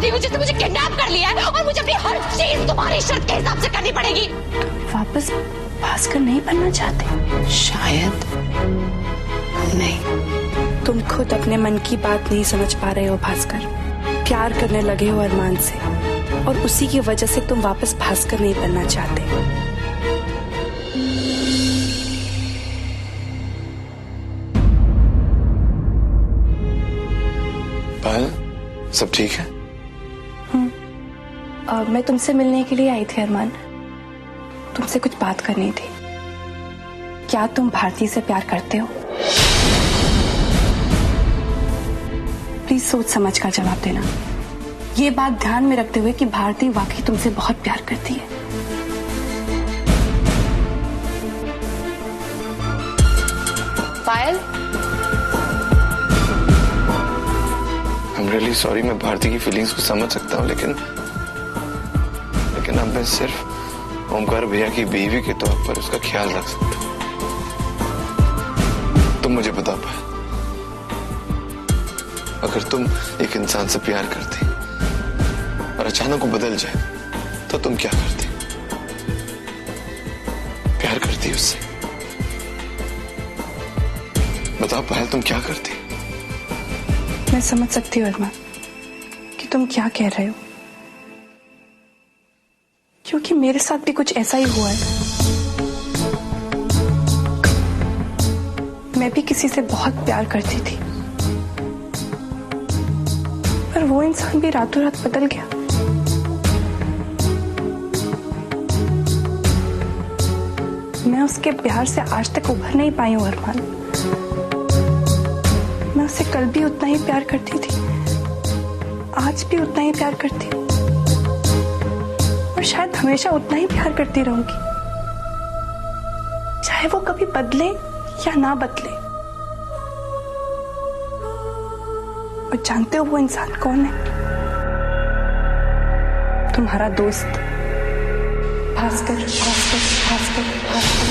शादी हुई जिसने मुझे किडनैप कर लिया है और मुझे अपनी हर चीज तुम्हारी शर्त के हिसाब से करनी पड़ेगी। वापस भास्कर नहीं बनना चाहते? शायद नहीं। तुम खुद अपने मन की बात नहीं समझ पा रहे हो भास्कर। प्यार करने लगे हो अरमान से और उसी की वजह से तुम वापस भास्कर नहीं बनना चाहते। पायल, सब ठीक है? मैं तुमसे मिलने के लिए आई थी अरमान। तुमसे कुछ बात करनी थी। क्या तुम भारती से प्यार करते हो? प्लीज सोच समझ कर जवाब देना। ये बात ध्यान में रखते हुए कि भारती वाकई तुमसे बहुत प्यार करती है। पायल, I'm really sorry, मैं भारती की फीलिंग्स को समझ सकता हूँ, लेकिन अब मैं सिर्फ ओमकार भैया की बीवी के तौर पर उसका ख्याल रख सकता हूँ। तुम मुझे बता पाए, अगर तुम एक इंसान से प्यार करती और अचानक वो बदल जाए तो तुम क्या करती? प्यार करती उससे? बताओ पायल, तुम क्या करती? मैं समझ सकती हूँ अरमान कि तुम क्या कह रहे हो, क्योंकि मेरे साथ भी कुछ ऐसा ही हुआ है। मैं भी किसी से बहुत प्यार करती थी, पर वो इंसान भी रातों रात बदल गया। मैं उसके प्यार से आज तक उभर नहीं पाई हूँ अरमान। मैं उससे कल भी उतना ही प्यार करती थी, आज भी उतना ही प्यार करती हूँ और शायद हमेशा उतना ही प्यार करती रहूंगी, चाहे वो कभी बदले या ना बदले। और जानते हो वो इंसान कौन है? तुम्हारा दोस्त भास्कर। भास्कर, भास्कर, भास्कर।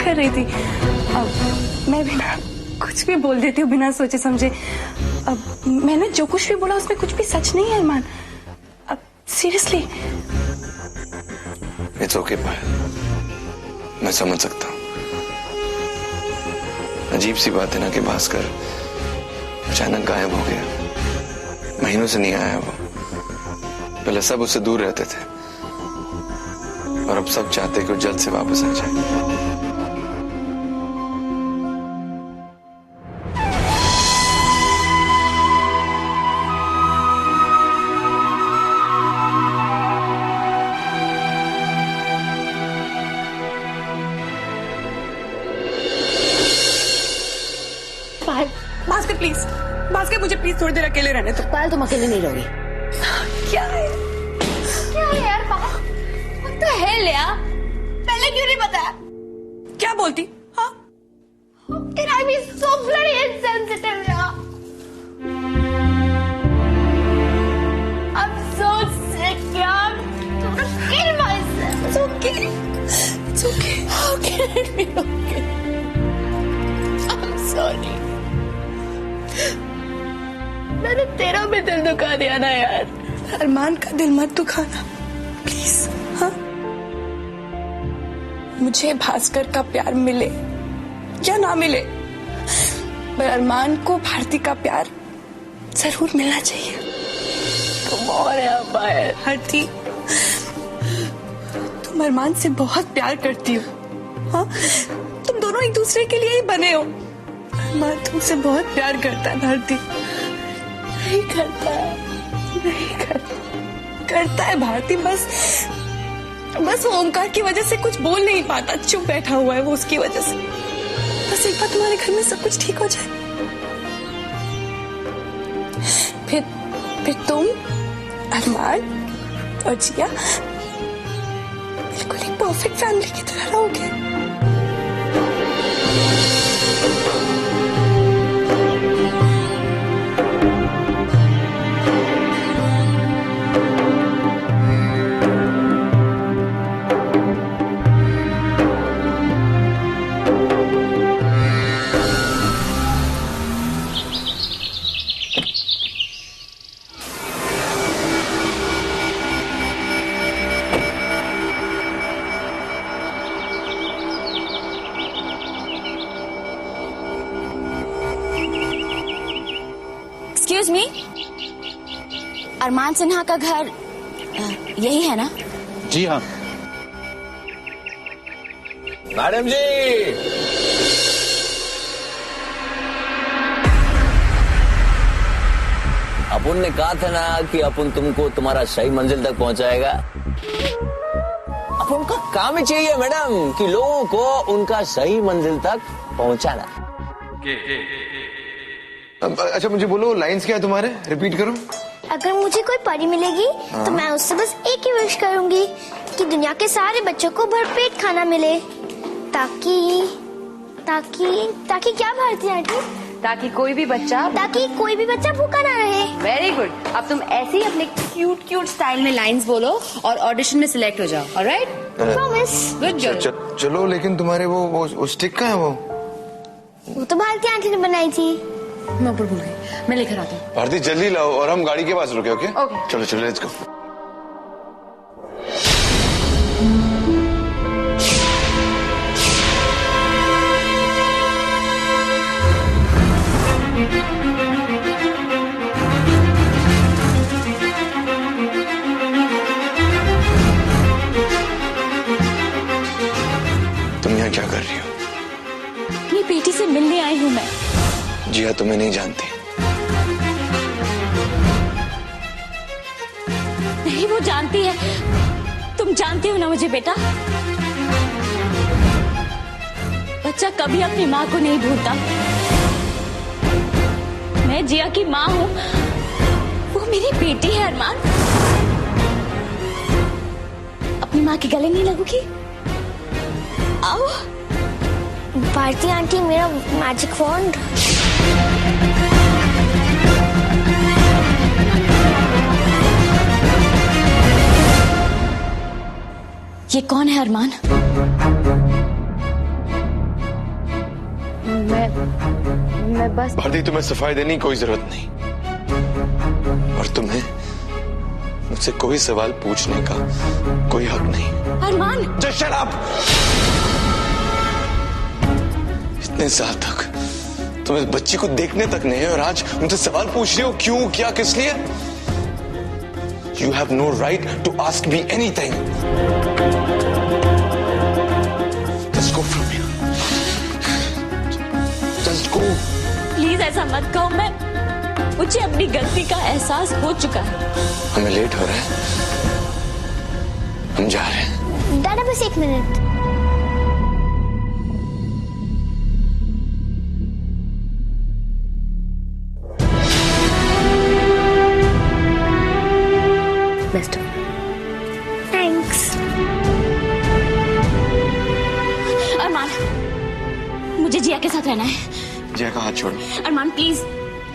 रही थी। अब मैं बिना कुछ भी बोल देती हूँ, बिना सोचे समझे। अब मैंने जो कुछ भी बोला उसमें कुछ भी सच नहीं है अरमान। अब सीरियसली। इट्स ओके पायल, मैं समझ सकता हूँ। अजीब सी बात है ना कि भास्कर अचानक गायब हो गया। महीनों से नहीं आया वो। पहले सब उससे दूर रहते थे और अब सब चाहते कि वो जल्द से वापस आ जाए। भास्कर प्लीज, भास्कर मुझे प्लीज थोड़ी देर अकेले रहने दो। पायल, तुम अकेले नहीं रहोगी। क्या है? क्या है यार पापा? What the hell यार? पहले क्यों नहीं बताया? क्या बोलती? हाँ? How can I be so bloody insensitive यार? I'm so sick यार. I'm gonna kill myself. It's okay. It's okay. How can it be okay? I'm sorry. मैंने तेरा भी दिल दुखा दिया ना यार। अरमान का दिल मत दुखाना प्लीज। हाँ, मुझे भास्कर का प्यार मिले या ना मिले, पर अरमान को भारती का प्यार जरूर मिलना चाहिए। तुम और यार पायल। भारती, तुम अरमान से बहुत प्यार करती हो। हाँ, तुम दोनों एक दूसरे के लिए ही बने हो। अरमान तुमसे बहुत प्यार करता है भारती। नहीं करता है, नहीं करता है भारती। बस वो ओमकार की वजह से कुछ बोल नहीं पाता, चुप बैठा हुआ है वो उसकी वजह से। बस एक बार तुम्हारे घर में सब कुछ ठीक हो जाए, फिर तुम, अरमान और जिया बिल्कुल एक परफेक्ट फैमिली की तरह रहोगे। एक्सक्यूज मी, अरमान सिन्हा का घर यही है ना? जी हाँ। मैडम जी, अपन ने कहा था ना कि अपन तुमको तुम्हारा सही मंजिल तक पहुंचाएगा। अपन का काम ही चाहिए मैडम कि लोगों को उनका सही मंजिल तक पहुंचाना। अच्छा मुझे बोलो, लाइंस क्या है तुम्हारे, रिपीट करो। अगर मुझे कोई परी मिलेगी तो मैं उससे बस एक ही विश करूंगी कि दुनिया के सारे बच्चों को भरपेट खाना मिले, ताकि ताकि ताकि क्या भारती आंटी? ताकि कोई भी बच्चा भूखा ना रहे। Very good. अब तुम ऐसे ही अपने क्यूट क्यूट स्टाइल में लाइंस बोलो और ऑडिशन में सिलेक्ट हो जाओ। ऑलराइट? प्रॉमिस। Good job. चलो, लेकिन तुम्हारे वो स्टिक कहाँ है? वो तो भारती आंटी ने बनाई थी। मैं ऊपर भूल गई, मैं लेकर आता हूँ। भारती जल्दी लाओ और हम गाड़ी के पास रुके। Okay okay. चलो चलो, लेट्स गो। तुम यहाँ क्या कर रही हो? अपनी बेटी से मिलने आई हूँ मैं। जिया तुम्हें नहीं जानती। नहीं, वो जानती है। तुम जानती हो ना मुझे बेटा। बच्चा कभी अपनी माँ को नहीं भूलता। मैं जिया की माँ हूँ, वो मेरी बेटी है अरमान। अपनी माँ के गले नहीं लगोगी? आओ। भारती आंटी, मेरा मैजिक वॉन्ड। ये कौन है अरमान? मैं बस भारती, तुम्हें सफाई देने की कोई जरूरत नहीं, और तुम्हें मुझसे कोई सवाल पूछने का कोई हक नहीं। अरमान! Just shut up! इतने साल तक तुम इस बच्ची को देखने तक नहीं, और आज मुझसे सवाल पूछ रहे हो? क्यों, क्या, किस लिए? You have no right to ask me anything. Just go from here. Just go. Please ऐसा मत कहो। मुझे अपनी गलती का एहसास हो चुका है। हमें लेट हो रहा है, हम जा रहे हैं। दादा बस एक मिनट। बेस्ट। थैंक्स। अरमान, मुझे जिया के साथ रहना है। जिया का हाथ छोड़ो। अरमान प्लीज,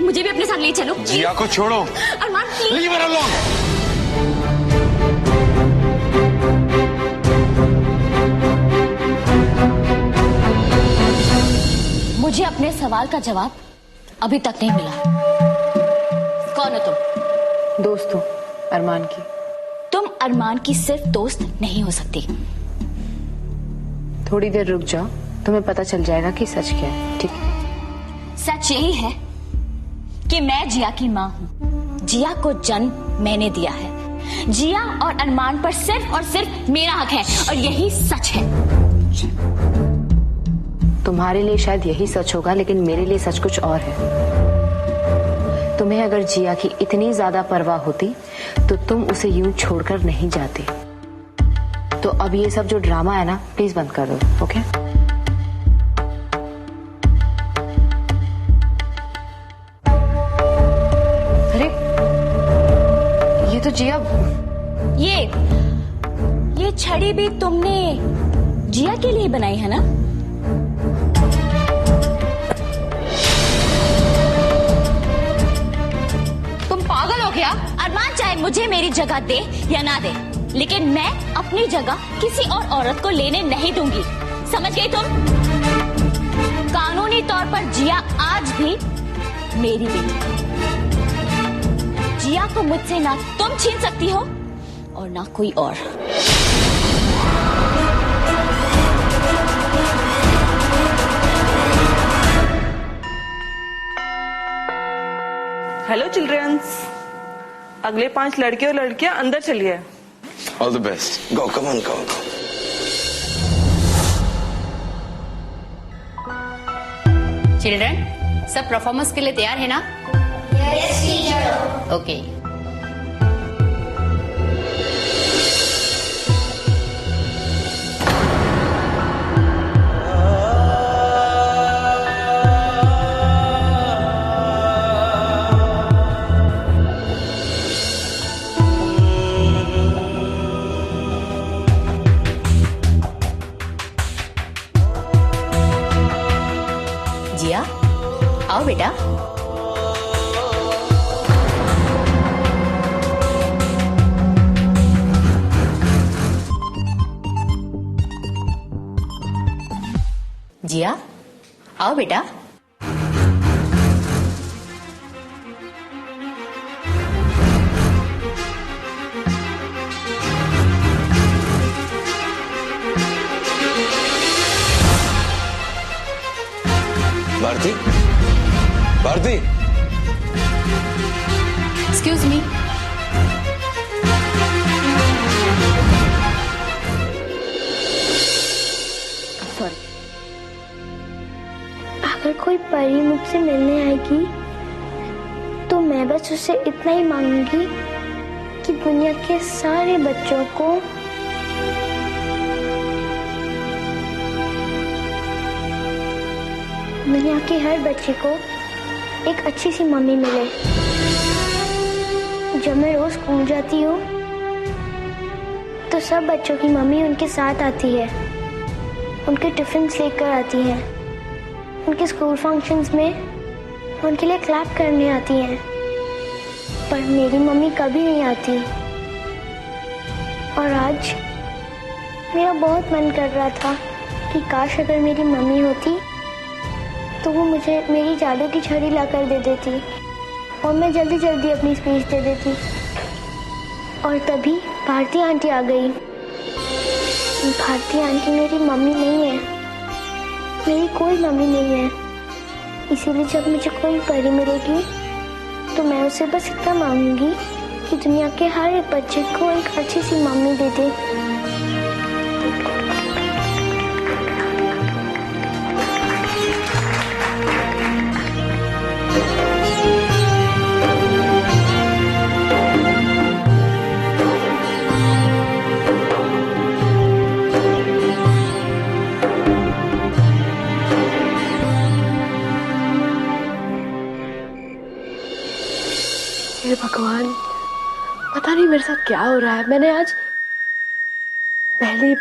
मुझे भी अपने साथ ले चलो। जिया को छोड़ो। अरमान प्लीज। Leave her alone. मुझे अपने सवाल का जवाब अभी तक नहीं मिला। कौन हो तुम? दोस्त हूँ अरमान की। तुम अरमान की सिर्फ दोस्त नहीं हो सकती। थोड़ी देर रुक जाओ, तुम्हें पता चल जाएगा कि सच क्या है। ठीक है? सच यही है कि मैं जिया की माँ हूँ। जिया को जन्म मैंने दिया है। जिया और अरमान पर सिर्फ और सिर्फ मेरा हक है, और यही सच है। तुम्हारे लिए शायद यही सच होगा, लेकिन मेरे लिए सच कुछ और है। तुम्हें अगर जिया की इतनी ज्यादा परवाह होती तो तुम उसे यूं छोड़कर नहीं जाती। तो अब ये सब जो ड्रामा है ना, प्लीज बंद कर दो। ओके? अरे तो जिया, ये छड़ी भी तुमने जिया के लिए बनाई है ना? तुम पागल हो क्या? अरमान चाहे मुझे मेरी जगह दे या ना दे, लेकिन मैं अपनी जगह किसी और औरत को लेने नहीं दूंगी। समझ गई तुम? कानूनी तौर पर जिया आज भी मेरी बेटी है। जिया को मुझसे ना तुम छीन सकती हो और ना कोई और। हेलो चिल्ड्रंस, अगले 5 लड़के और लड़कियां अंदर चलिए। All the best. Go, come on, go. Children सब परफॉर्मेंस के लिए तैयार है ना? Yes teacher. ओके। जिया, आओ बेटा। जिया, आओ बेटा। Bharti, Bharti, excuse me. Sorry. अगर कोई परी मुझसे मिलने आएगी तो मैं बस उससे इतना ही मांगूंगी कि दुनिया के सारे बच्चों को दुनिया के हर बच्चे को एक अच्छी सी मम्मी मिले। जब मैं रोज स्कूल जाती हूँ तो सब बच्चों की मम्मी उनके साथ आती है, उनके टिफिन लेकर आती है, उनके स्कूल फंक्शंस में उनके लिए क्लैप करने आती हैं। पर मेरी मम्मी कभी नहीं आती। और आज मेरा बहुत मन कर रहा था कि काश अगर मेरी मम्मी होती तो वो मुझे मेरी जादू की छड़ी लाकर दे देती और मैं जल्दी जल्दी अपनी स्पीच दे देती। और तभी भारती आंटी आ गई। भारती आंटी मेरी मम्मी नहीं है, मेरी कोई मम्मी नहीं है। इसीलिए जब मुझे कोई परी मिलेगी तो मैं उसे बस इतना मांगूंगी कि दुनिया के हर एक बच्चे को एक अच्छी सी मम्मी दे दे। हे भगवान, पता नहीं मेरे साथ क्या हो रहा है। मैंने आज पहली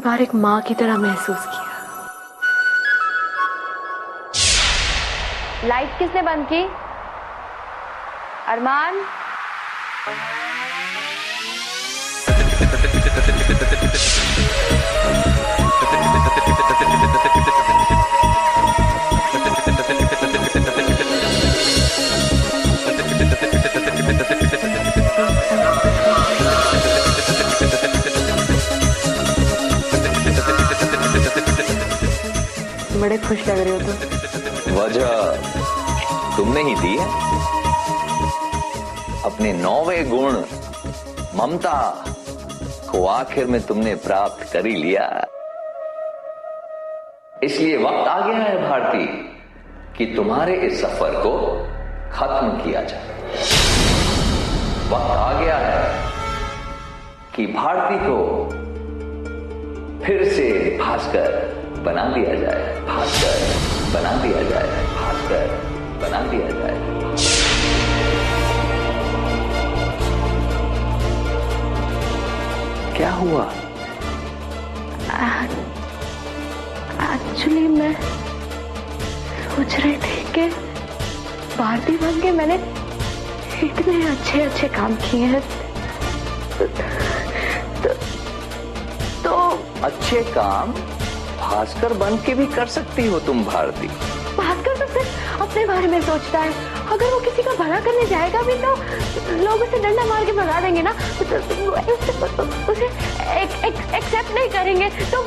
बार एक माँ की तरह महसूस किया। लाइट किसने बंद की? अरमान? बड़े खुश लग रहे हो तुम। वजह तुमने ही दी है। अपने 9वें गुण ममता को आखिर में तुमने प्राप्त कर ही लिया। इसलिए वक्त आ गया है भारती कि तुम्हारे इस सफर को खत्म किया जाए। वक्त आ गया है कि भारती को फिर से भास्कर बना दिया जाए। भास्कर बना दिया जाए। भास्कर बना दिया जाए। हुआ? एक्चुअली मैं सोच रही थी कि भारती बन के मैंने इतने अच्छे अच्छे काम किए हैं तो अच्छे काम भास्कर बन के भी कर सकती हो तुम भारती। भास्कर तो सिर्फ अपने बारे में सोचता है। अगर वो किसी का भला करने जाएगा भी तो लोग उसे डंडा मार के भगा देंगे ना, उसे एक्सेप्ट नहीं करेंगे। तो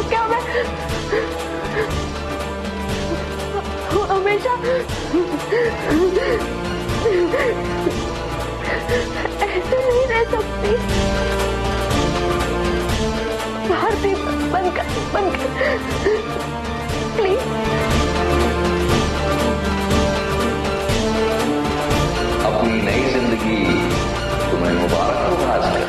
क्या मैं हमेशा ऐसे नहीं रह सकती। भारती बनकर प्लीज। अपनी नई जिंदगी तुम्हें मुबारक हो भास्कर।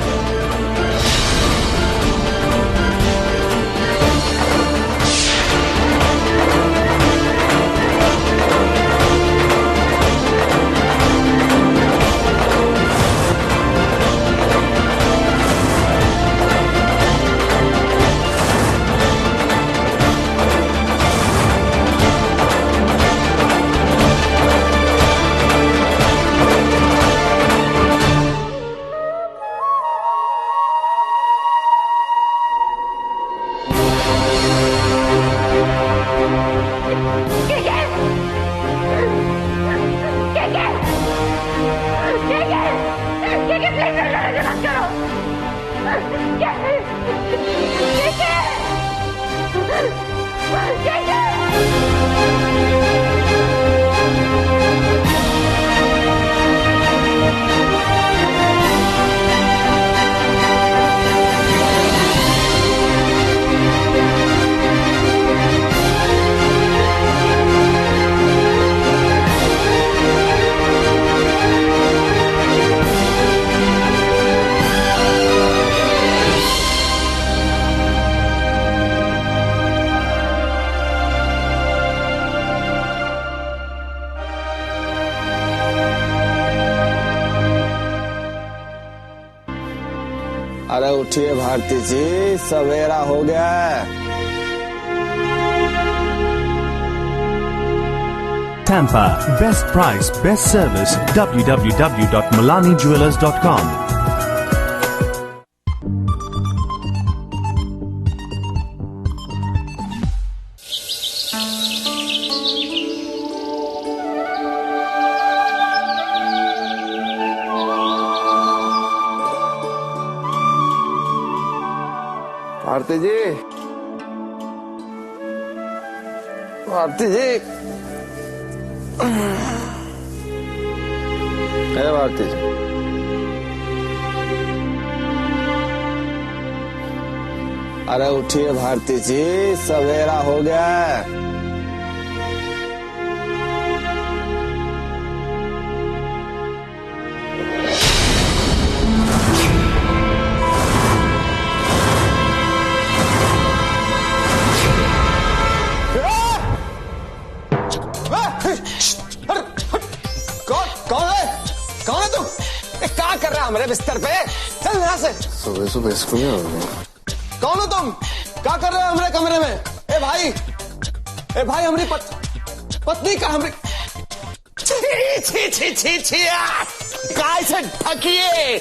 अरे उठिए भारती जी, सवेरा हो गया है। Tampa, best price, best service, www.malanijewelers.com. Bharti जी, भारती जी, है भारती जी। अरे उठिए भारती जी, सवेरा हो गया है। हमारे बिस्तर पे चल यहाँ से। सुबह सुबह स्कूल में कौन हो तुम? क्या कर रहे हो हमारे कमरे में? ए भाई हमारी पत्नी का हमारी छी छी छी छी छी काय से ढकिए